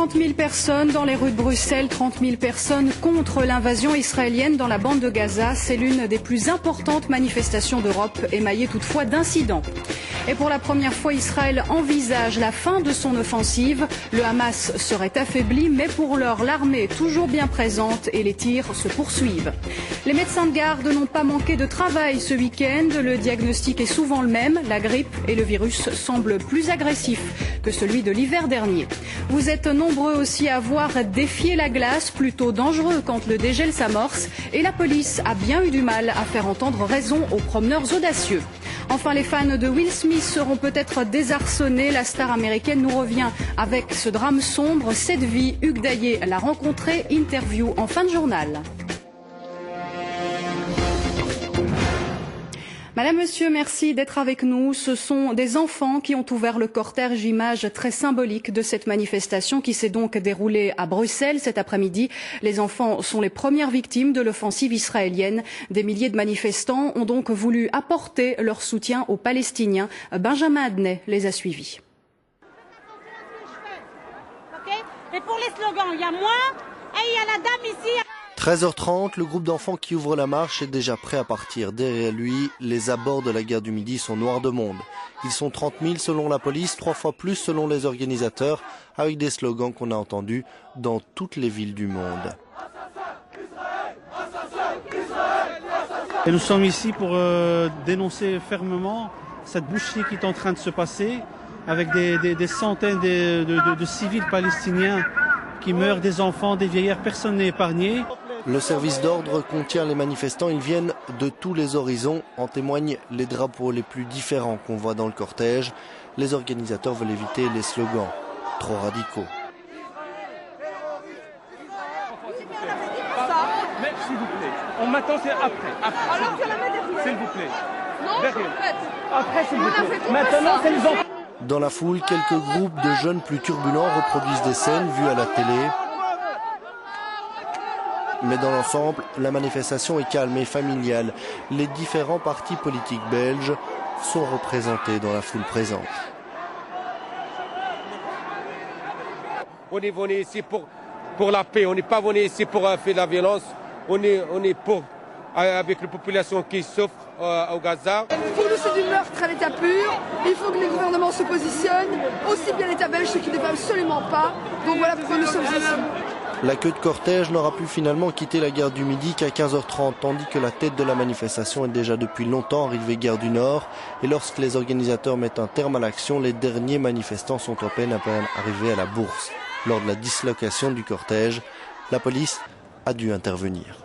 30 000 personnes dans les rues de Bruxelles, 30 000 personnes contre l'invasion israélienne dans la bande de Gaza. C'est l'une des plus importantes manifestations d'Europe, émaillée toutefois d'incidents. Et pour la première fois, Israël envisage la fin de son offensive. Le Hamas serait affaibli, mais pour l'heure, l'armée est toujours bien présente et les tirs se poursuivent. Les médecins de garde n'ont pas manqué de travail ce week-end. Le diagnostic est souvent le même. La grippe et le virus semblent plus agressifs que celui de l'hiver dernier. Vous êtes nombreux aussi à avoir défié la glace, plutôt dangereux quand le dégel s'amorce. Et la police a bien eu du mal à faire entendre raison aux promeneurs audacieux. Enfin, les fans de Will Smith seront peut-être désarçonnés. La star américaine nous revient avec ce drame sombre. Cette vie, Hugues Daillet l'a rencontré. Interview en fin de journal. Madame, Monsieur, merci d'être avec nous. Ce sont des enfants qui ont ouvert le cortège, image très symbolique de cette manifestation qui s'est donc déroulée à Bruxelles cet après-midi. Les enfants sont les premières victimes de l'offensive israélienne. Des milliers de manifestants ont donc voulu apporter leur soutien aux Palestiniens. Benjamin Adnet les a suivis. Et pour les slogans, il y a moi et il y a la dame ici. 13h30, le groupe d'enfants qui ouvre la marche est déjà prêt à partir. Derrière lui, les abords de la gare du Midi sont noirs de monde. Ils sont 30 000 selon la police, 3 fois plus selon les organisateurs, avec des slogans qu'on a entendus dans toutes les villes du monde. Et nous sommes ici pour dénoncer fermement cette boucherie qui est en train de se passer, avec des centaines de civils palestiniens qui meurent, des enfants, des vieillards, personne n'est épargné. Le service d'ordre contient les manifestants, ils viennent de tous les horizons, en témoignent les drapeaux les plus différents qu'on voit dans le cortège. Les organisateurs veulent éviter les slogans trop radicaux. Mais s'il vous plaît, on m'attend, c'est après. Alors que la main derrière. S'il vous plaît. Non, Derrière. Après, s'il vous plaît. Maintenant, c'est les enfants. Dans la foule, quelques groupes de jeunes plus turbulents reproduisent des scènes vues à la télé. Mais dans l'ensemble, la manifestation est calme et familiale. Les différents partis politiques belges sont représentés dans la foule présente. On est venu ici pour la paix, on n'est pas venu ici pour faire de la violence. On est pour, avec la population qui souffre au Gaza. Pour nous, c'est du meurtre à l'état pur. Il faut que les gouvernements se positionnent, aussi bien l'État belge, ce qui ne va absolument pas. Donc voilà pourquoi nous sommes ici. La queue de cortège n'aura pu finalement quitter la gare du Midi qu'à 15h30, tandis que la tête de la manifestation est déjà depuis longtemps arrivée gare du Nord. Et lorsque les organisateurs mettent un terme à l'action, les derniers manifestants sont à peine arrivés à la Bourse. Lors de la dislocation du cortège, la police a dû intervenir.